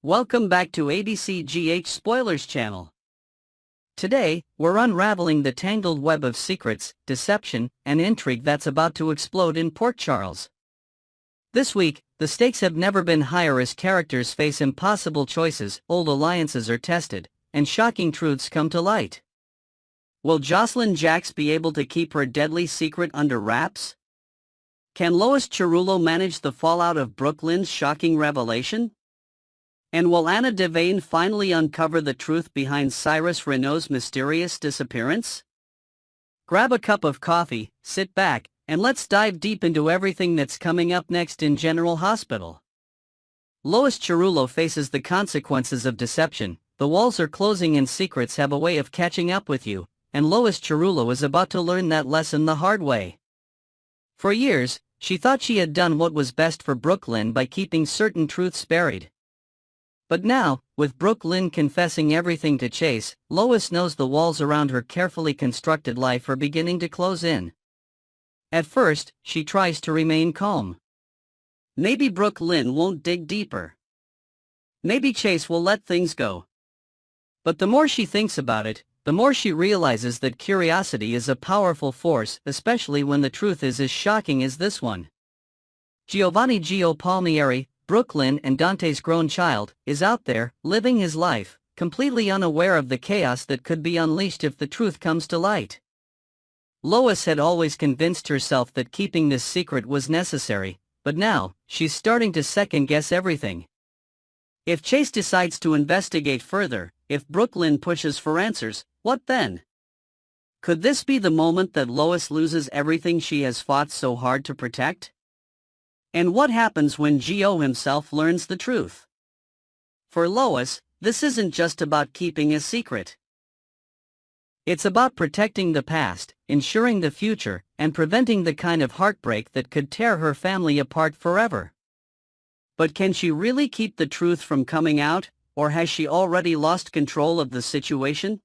Welcome back to ABCGH Spoilers channel. Today, we're unraveling the tangled web of secrets, deception, and intrigue that's about to explode in Port Charles. This week, the stakes have never been higher as characters face impossible choices, old alliances are tested, and shocking truths come to light. Will Joselyn Jax be able to keep her deadly secret under wraps? Can Lois Cerullo manage the fallout of Brooklyn's shocking revelation? And will Anna Devane finally uncover the truth behind Cyrus Renault's mysterious disappearance? Grab a cup of coffee, sit back, and let's dive deep into everything that's coming up next in General Hospital. Lois Cerullo faces the consequences of deception. The walls are closing and secrets have a way of catching up with you, and Lois Cerullo is about to learn that lesson the hard way. For years, she thought she had done what was best for Brooklyn by keeping certain truths buried. But now, with Brooklyn confessing everything to Chase, Lois knows the walls around her carefully constructed life are beginning to close in. At first, she tries to remain calm. Maybe Brooklyn won't dig deeper. Maybe Chase will let things go. But the more she thinks about it, the more she realizes that curiosity is a powerful force, especially when the truth is as shocking as this one. Giovanni Gio Palmieri, Brooklyn and Dante's grown child, is out there, living his life, completely unaware of the chaos that could be unleashed if the truth comes to light. Lois had always convinced herself that keeping this secret was necessary, but now, she's starting to second-guess everything. If Chase decides to investigate further, if Brooklyn pushes for answers, what then? Could this be the moment that Lois loses everything she has fought so hard to protect? And what happens when Gio himself learns the truth? For Lois, this isn't just about keeping a secret. It's about protecting the past, ensuring the future, and preventing the kind of heartbreak that could tear her family apart forever. But can she really keep the truth from coming out, or has she already lost control of the situation?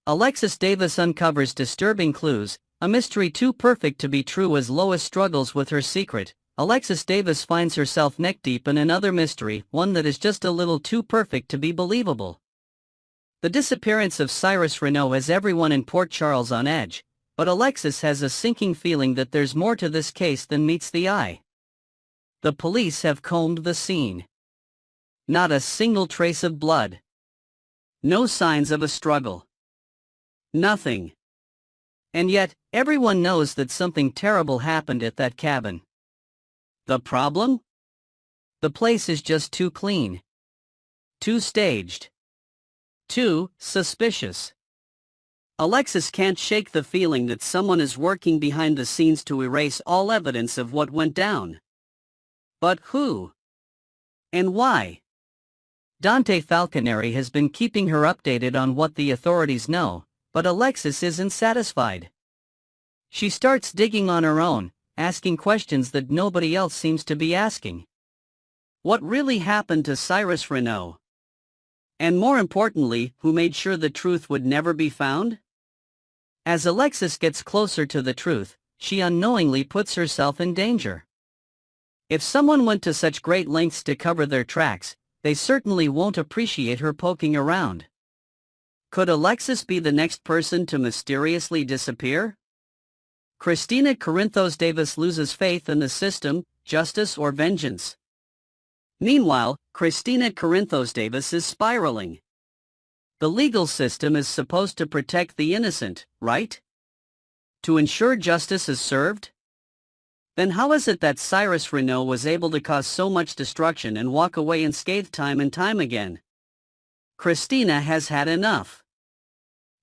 Alexis Davis uncovers disturbing clues, a mystery too perfect to be true as Lois struggles with her secret. Alexis Davis finds herself neck-deep in another mystery, one that is just a little too perfect to be believable. The disappearance of Cyrus Renault has everyone in Port Charles on edge, but Alexis has a sinking feeling that there's more to this case than meets the eye. The police have combed the scene. Not a single trace of blood. No signs of a struggle. Nothing. And yet, everyone knows that something terrible happened at that cabin. The problem? The place is just too clean. Too staged. Too suspicious. Alexis can't shake the feeling that someone is working behind the scenes to erase all evidence of what went down. But who? And why? Dante Falconeri has been keeping her updated on what the authorities know, but Alexis isn't satisfied. She starts digging on her own, asking questions that nobody else seems to be asking. What really happened to Cyrus Renault? And more importantly, who made sure the truth would never be found? As Alexis gets closer to the truth, she unknowingly puts herself in danger. If someone went to such great lengths to cover their tracks, they certainly won't appreciate her poking around. Could Alexis be the next person to mysteriously disappear? Christina Corinthos Davis loses faith in the system, justice or vengeance. Meanwhile, Christina Corinthos Davis is spiraling. The legal system is supposed to protect the innocent, right? To ensure justice is served? Then how is it that Cyrus Renault was able to cause so much destruction and walk away unscathed time and time again? Christina has had enough.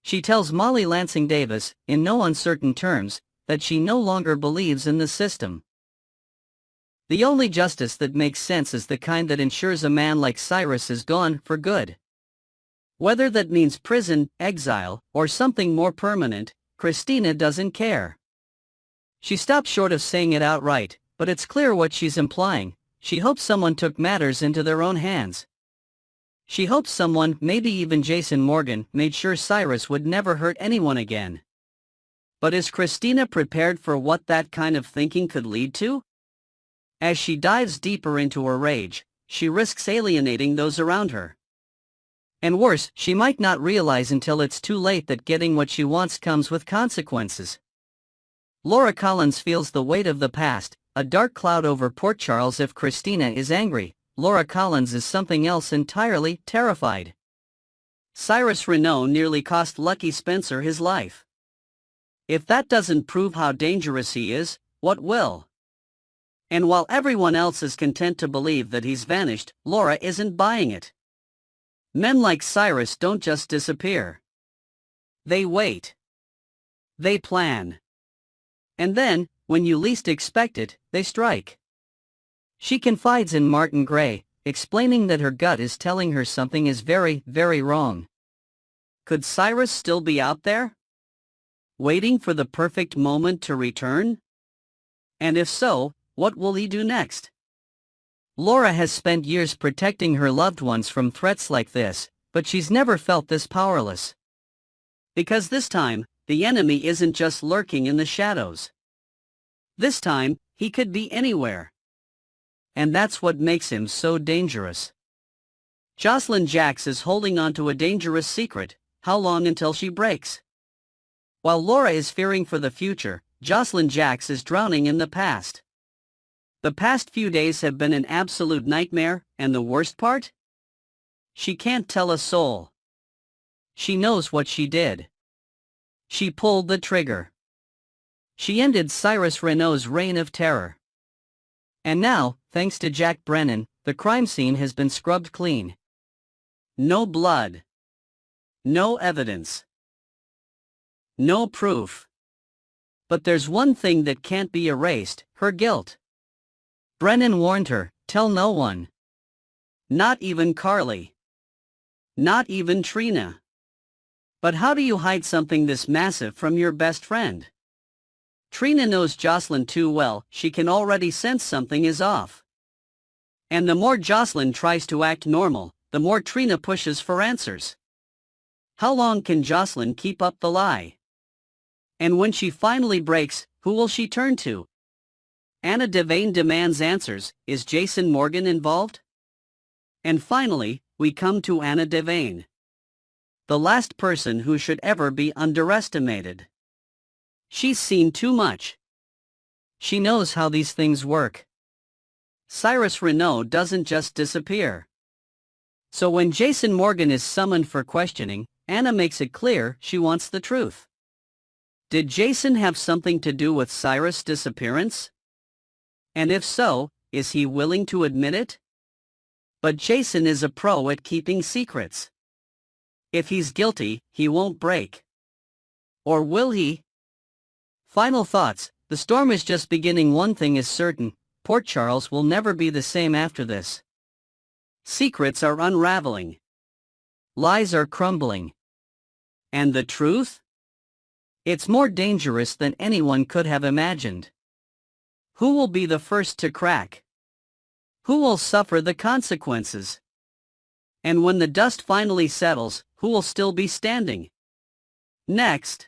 She tells Molly Lansing Davis, in no uncertain terms, that she no longer believes in the system. The only justice that makes sense is the kind that ensures a man like Cyrus is gone for good. Whether that means prison, exile, or something more permanent, Christina doesn't care. She stops short of saying it outright, but it's clear what she's implying. She hopes someone took matters into their own hands. She hopes someone, maybe even Jason Morgan, made sure Cyrus would never hurt anyone again. But is Christina prepared for what that kind of thinking could lead to? As she dives deeper into her rage, she risks alienating those around her. And worse, she might not realize until it's too late that getting what she wants comes with consequences. Laura Collins feels the weight of the past, a dark cloud over Port Charles. If Christina is angry, Laura Collins is something else entirely, terrified. Cyrus Renault nearly cost Lucky Spencer his life. If that doesn't prove how dangerous he is, what will? And while everyone else is content to believe that he's vanished, Laura isn't buying it. Men like Cyrus don't just disappear. They wait. They plan. And then, when you least expect it, they strike. She confides in Martin Gray, explaining that her gut is telling her something is very, very wrong. Could Cyrus still be out there? Waiting for the perfect moment to return? And if so, what will he do next? Laura has spent years protecting her loved ones from threats like this, but she's never felt this powerless. Because this time, the enemy isn't just lurking in the shadows. This time, he could be anywhere. And that's what makes him so dangerous. Joselyn Jacks is holding on to a dangerous secret. How long until she breaks? While Laura is fearing for the future, Joselyn Jacks is drowning in the past. The past few days have been an absolute nightmare, and the worst part? She can't tell a soul. She knows what she did. She pulled the trigger. She ended Cyrus Renault's reign of terror. And now, thanks to Jack Brennan, the crime scene has been scrubbed clean. No blood. No evidence. No proof. But there's one thing that can't be erased, her guilt. Brennan warned her, tell no one. Not even Carly. Not even Trina. But how do you hide something this massive from your best friend? Trina knows Joselyn too well, she can already sense something is off. And the more Joselyn tries to act normal, the more Trina pushes for answers. How long can Joselyn keep up the lie? And when she finally breaks, who will she turn to? Anna Devane demands answers. Is Jason Morgan involved? And finally, we come to Anna Devane. The last person who should ever be underestimated. She's seen too much. She knows how these things work. Cyrus Renault doesn't just disappear. So when Jason Morgan is summoned for questioning, Anna makes it clear she wants the truth. Did Jason have something to do with Cyrus' disappearance? And if so, is he willing to admit it? But Jason is a pro at keeping secrets. If he's guilty, he won't break. Or will he? Final thoughts, the storm is just beginning. One thing is certain, Port Charles will never be the same after this. Secrets are unraveling. Lies are crumbling. And the truth? It's more dangerous than anyone could have imagined. Who will be the first to crack? Who will suffer the consequences? And when the dust finally settles, who will still be standing? Next,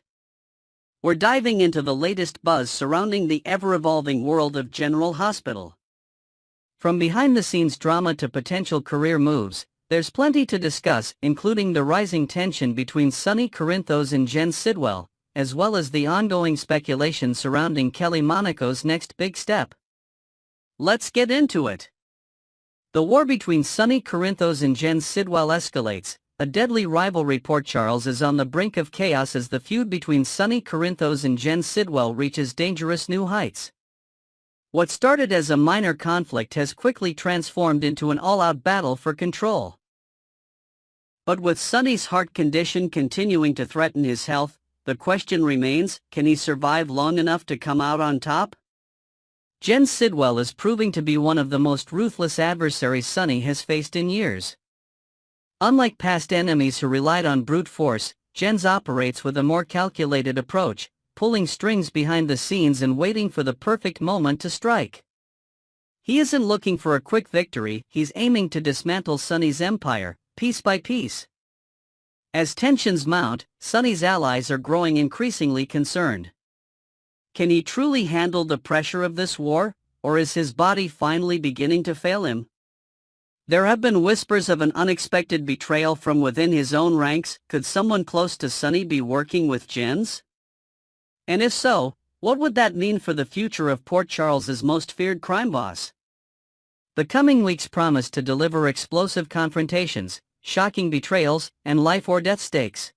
we're diving into the latest buzz surrounding the ever-evolving world of General Hospitал. From behind-the-scenes drama to potential career moves, there's plenty to discuss, including the rising tension between Sonny Corinthos and Jen Sidwell, as well as the ongoing speculation surrounding Kelly Monaco's next big step. Let's get into it. The war between Sonny Corinthos and Jen Sidwell escalates. A deadly rivalry. Port Charles is on the brink of chaos as the feud between Sonny Corinthos and Jen Sidwell reaches dangerous new heights. What started as a minor conflict has quickly transformed into an all-out battle for control. But with Sonny's heart condition continuing to threaten his health, the question remains, can he survive long enough to come out on top? Jen Sidwell is proving to be one of the most ruthless adversaries Sonny has faced in years. Unlike past enemies who relied on brute force, Jen's operates with a more calculated approach, pulling strings behind the scenes and waiting for the perfect moment to strike. He isn't looking for a quick victory, he's aiming to dismantle Sonny's empire, piece by piece. As tensions mount, Sonny's allies are growing increasingly concerned. Can he truly handle the pressure of this war, or is his body finally beginning to fail him? There have been whispers of an unexpected betrayal from within his own ranks. Could someone close to Sonny be working with Jens? And if so, what would that mean for the future of Port Charles's most feared crime boss? The coming weeks promise to deliver explosive confrontations, shocking betrayals, and life-or-death stakes.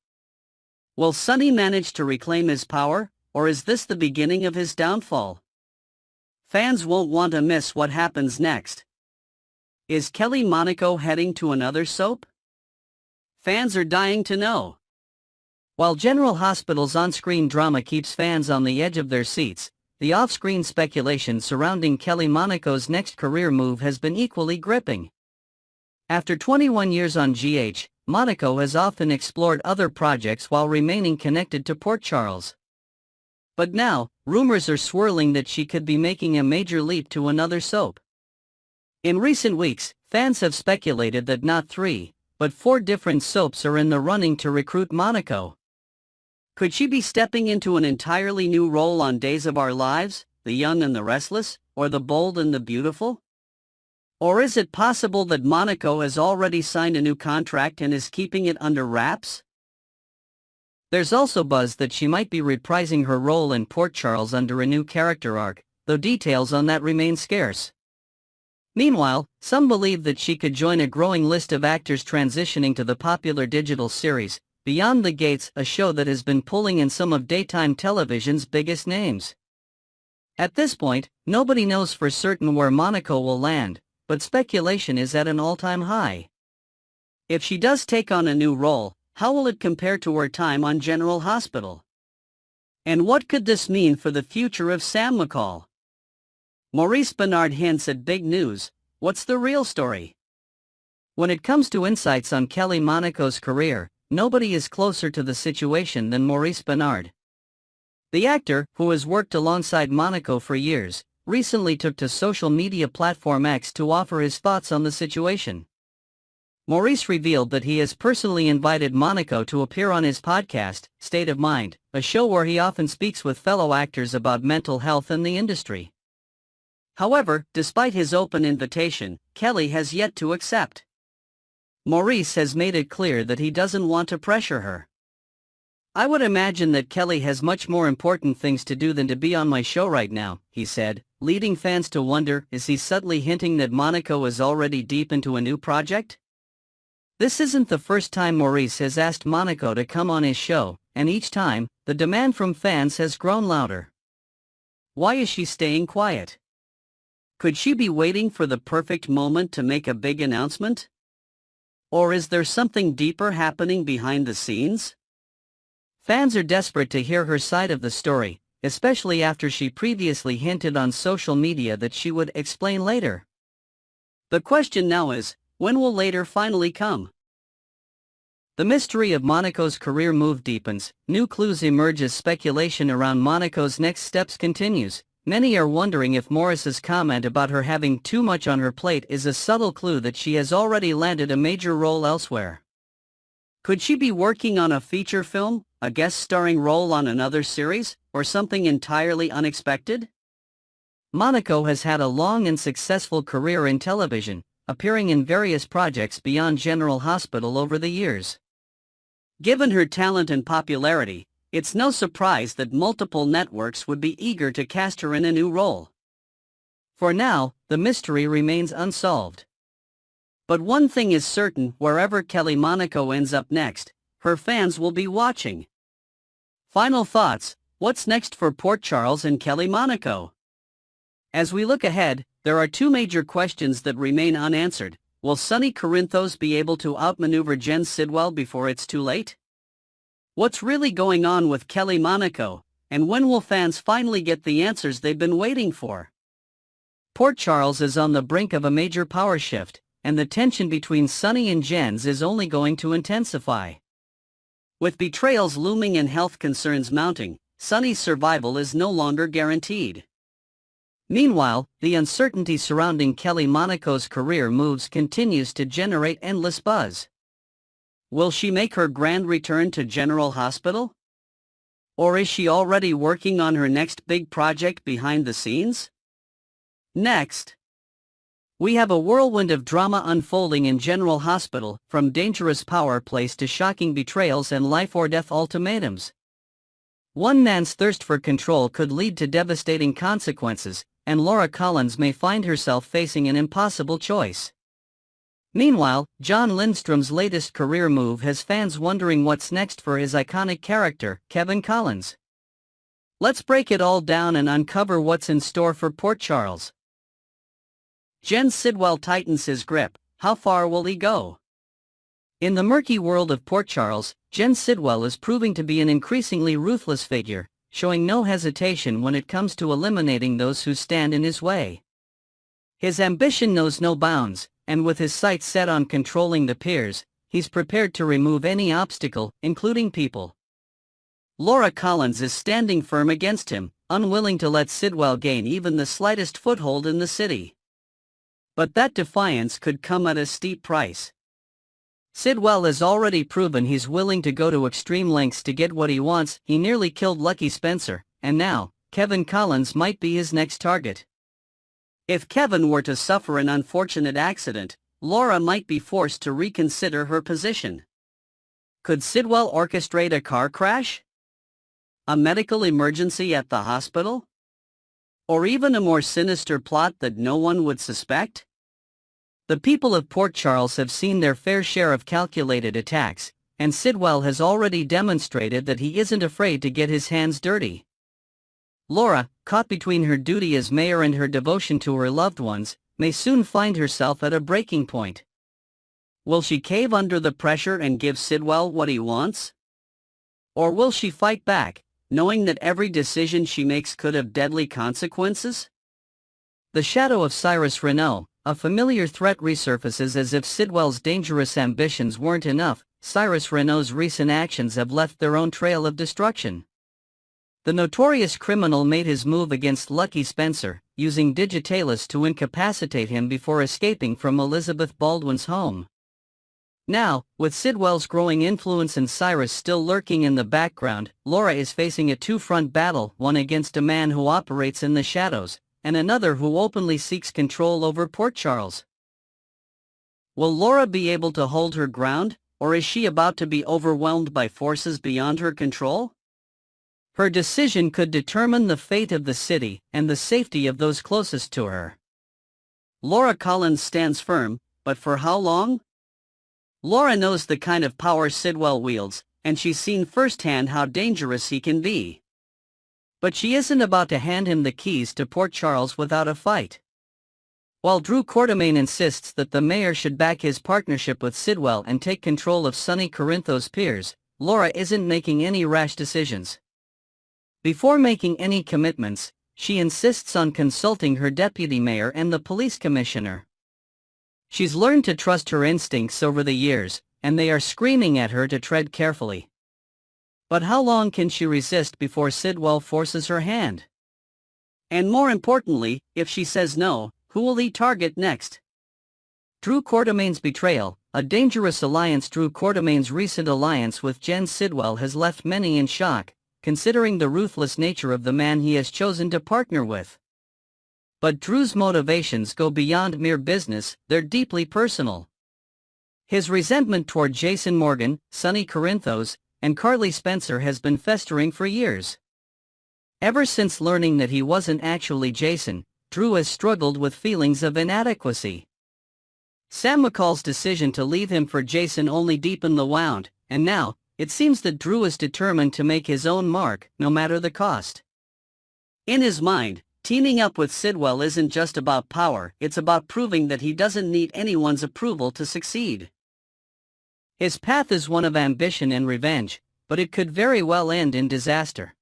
Will Sonny manage to reclaim his power, or is this the beginning of his downfall? Fans won't want to miss what happens next. Is Kelly Monaco heading to another soap? Fans are dying to know. While General Hospital's on-screen drama keeps fans on the edge of their seats, the off-screen speculation surrounding Kelly Monaco's next career move has been equally gripping. After 21 years on GH, Monaco has often explored other projects while remaining connected to Port Charles. But now, rumors are swirling that she could be making a major leap to another soap. In recent weeks, fans have speculated that not 3, but 4 different soaps are in the running to recruit Monaco. Could she be stepping into an entirely new role on Days of Our Lives, The Young and the Restless, or The Bold and the Beautiful? Or is it possible that Monaco has already signed a new contract and is keeping it under wraps? There's also buzz that she might be reprising her role in Port Charles under a new character arc, though details on that remain scarce. Meanwhile, some believe that she could join a growing list of actors transitioning to the popular digital series, Beyond the Gates, a show that has been pulling in some of daytime television's biggest names. At this point, nobody knows for certain where Monaco will land, but speculation is at an all-time high. If she does take on a new role, how will it compare to her time on General Hospital? And what could this mean for the future of Sam McCall? Maurice Bernard hints at big news. What's the real story? When it comes to insights on Kelly Monaco's career, nobody is closer to the situation than Maurice Bernard. The actor, who has worked alongside Monaco for years, recently took to social media platform X to offer his thoughts on the situation. Maurice revealed that he has personally invited Monaco to appear on his podcast, State of Mind, a show where he often speaks with fellow actors about mental health and the industry. However, despite his open invitation, Kelly has yet to accept. Maurice has made it clear that he doesn't want to pressure her. "I would imagine that Kelly has much more important things to do than to be on my show right now," he said, leading fans to wonder, is he subtly hinting that Monaco is already deep into a new project? This isn't the first time Maurice has asked Monaco to come on his show, and each time, the demand from fans has grown louder. Why is she staying quiet? Could she be waiting for the perfect moment to make a big announcement? Or is there something deeper happening behind the scenes? Fans are desperate to hear her side of the story, especially after she previously hinted on social media that she would explain later. The question now is, when will later finally come? The mystery of Monaco's career move deepens, new clues emerge as speculation around Monaco's next steps continues. Many are wondering if Maurice's comment about her having too much on her plate is a subtle clue that she has already landed a major role elsewhere. Could she be working on a feature film, a guest starring role on another series, or something entirely unexpected? Monaco has had a long and successful career in television, appearing in various projects beyond General Hospital over the years. Given her talent and popularity, it's no surprise that multiple networks would be eager to cast her in a new role. For now, the mystery remains unsolved. But one thing is certain, wherever Kelly Monaco ends up next, her fans will be watching. Final thoughts, what's next for Port Charles and Kelly Monaco? As we look ahead, there are 2 major questions that remain unanswered. Will Sonny Corinthos be able to outmaneuver Jen Sidwell before it's too late? What's really going on with Kelly Monaco, and when will fans finally get the answers they've been waiting for? Port Charles is on the brink of a major power shift, and the tension between Sonny and Jens is only going to intensify. With betrayals looming and health concerns mounting, Sonny's survival is no longer guaranteed. Meanwhile, the uncertainty surrounding Kelly Monaco's career moves continues to generate endless buzz. Will she make her grand return to General Hospital? Or is she already working on her next big project behind the scenes? Next, We have a whirlwind of drama unfolding in General Hospital, from dangerous power plays to shocking betrayals and life-or-death ultimatums. One man's thirst for control could lead to devastating consequences, and Laura Collins may find herself facing an impossible choice. Meanwhile, John Lindstrom's latest career move has fans wondering what's next for his iconic character, Kevin Collins. Let's break it all down and uncover what's in store for Port Charles. Gen Sidwell tightens his grip. How far will he go? In the murky world of Port Charles, Gen Sidwell is proving to be an increasingly ruthless figure, showing no hesitation when it comes to eliminating those who stand in his way. His ambition knows no bounds, and with his sights set on controlling the peers, he's prepared to remove any obstacle, including people. Laura Collins is standing firm against him, unwilling to let Sidwell gain even the slightest foothold in the city. But that defiance could come at a steep price. Sidwell has already proven he's willing to go to extreme lengths to get what he wants. He nearly killed Lucky Spencer, and now, Kevin Collins might be his next target. If Kevin were to suffer an unfortunate accident, Laura might be forced to reconsider her position. Could Sidwell orchestrate a car crash? A medical emergency at the hospital? Or even a more sinister plot that no one would suspect? The people of Port Charles have seen their fair share of calculated attacks, and Sidwell has already demonstrated that he isn't afraid to get his hands dirty. Laura, caught between her duty as mayor and her devotion to her loved ones, may soon find herself at a breaking point. Will she cave under the pressure and give Sidwell what he wants? Or will she fight back, knowing that every decision she makes could have deadly consequences? The shadow of Cyrus Renault, a familiar threat, resurfaces as if Sidwell's dangerous ambitions weren't enough. Cyrus Renault's recent actions have left their own trail of destruction. The notorious criminal made his move against Lucky Spencer, using digitalis to incapacitate him before escaping from Elizabeth Baldwin's home. Now, with Sidwell's growing influence and Cyrus still lurking in the background, Laura is facing a two-front battle, one against a man who operates in the shadows, and another who openly seeks control over Port Charles. Will Laura be able to hold her ground, or is she about to be overwhelmed by forces beyond her control? Her decision could determine the fate of the city and the safety of those closest to her. Laura Collins stands firm, but for how long? Laura knows the kind of power Sidwell wields, and she's seen firsthand how dangerous he can be. But she isn't about to hand him the keys to Port Charles without a fight. While Cordain insists that the mayor should back his partnership with Sidwell and take control of Sonny Corinthos' peers, Laura isn't making any rash decisions. Before making any commitments, she insists on consulting her deputy mayor and the police commissioner. She's learned to trust her instincts over the years, and they are screaming at her to tread carefully. But how long can she resist before Sidwell forces her hand? And more importantly, if she says no, who will he target next? Cordain's betrayal, a dangerous alliance. Cordain's recent alliance with Gen Sidwell has left many in shock, considering the ruthless nature of the man he has chosen to partner with. But Drew's motivations go beyond mere business, they're deeply personal. His resentment toward Jason Morgan, Sonny Corinthos, and Carly Spencer has been festering for years. Ever since learning that he wasn't actually Jason, Drew has struggled with feelings of inadequacy. Sam McCall's decision to leave him for Jason only deepened the wound, and now, it seems that Drew is determined to make his own mark, no matter the cost. In his mind, teaming up with Sidwell isn't just about power, it's about proving that he doesn't need anyone's approval to succeed. His path is one of ambition and revenge, but it could very well end in disaster.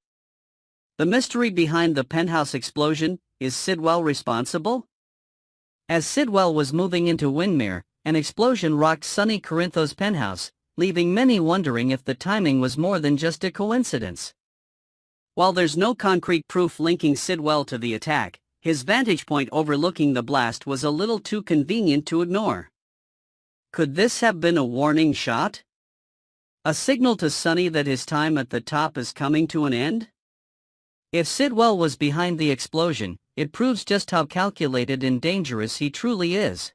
The mystery behind the Penthouse explosion: is Sidwell responsible? As Sidwell was moving into Windmere, an explosion rocked Sonny Corinthos' penthouse, leaving many wondering if the timing was more than just a coincidence. While there's no concrete proof linking Sidwell to the attack, his vantage point overlooking the blast was a little too convenient to ignore. Could this have been a warning shot? A signal to Sonny that his time at the top is coming to an end? If Sidwell was behind the explosion, it proves just how calculated and dangerous he truly is.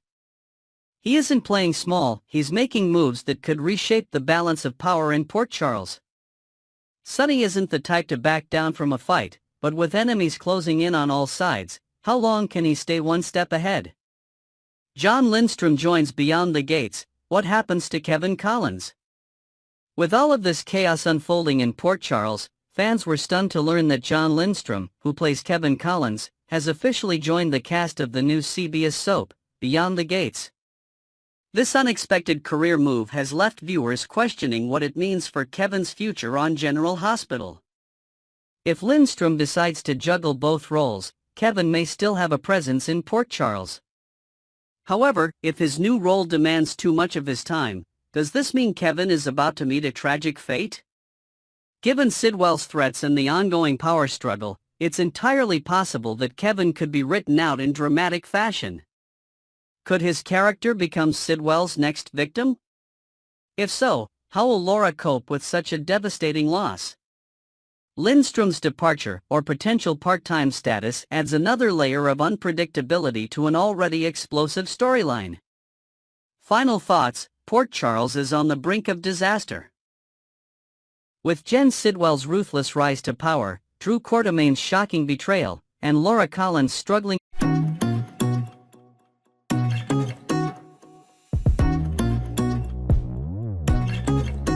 He isn't playing small, he's making moves that could reshape the balance of power in Port Charles. Sonny isn't the type to back down from a fight, but with enemies closing in on all sides, how long can he stay one step ahead? John Lindstrom joins Beyond the Gates. What happens to Kevin Collins? With all of this chaos unfolding in Port Charles, fans were stunned to learn that John Lindstrom, who plays Kevin Collins, has officially joined the cast of the new CBS soap, Beyond the Gates. This unexpected career move has left viewers questioning what it means for Kevin's future on General Hospital. If Lindstrom decides to juggle both roles, Kevin may still have a presence in Port Charles. However, if his new role demands too much of his time, does this mean Kevin is about to meet a tragic fate? Given Sidwell's threats and the ongoing power struggle, it's entirely possible that Kevin could be written out in dramatic fashion. Could his character become Sidwell's next victim? If so, how will Laura cope with such a devastating loss? Lindstrom's departure or potential part-time status adds another layer of unpredictability to an already explosive storyline. Final thoughts: Port Charles is on the brink of disaster. With Jen Sidwell's ruthless rise to power, Drew Cordain's shocking betrayal, and Laura Collins' struggling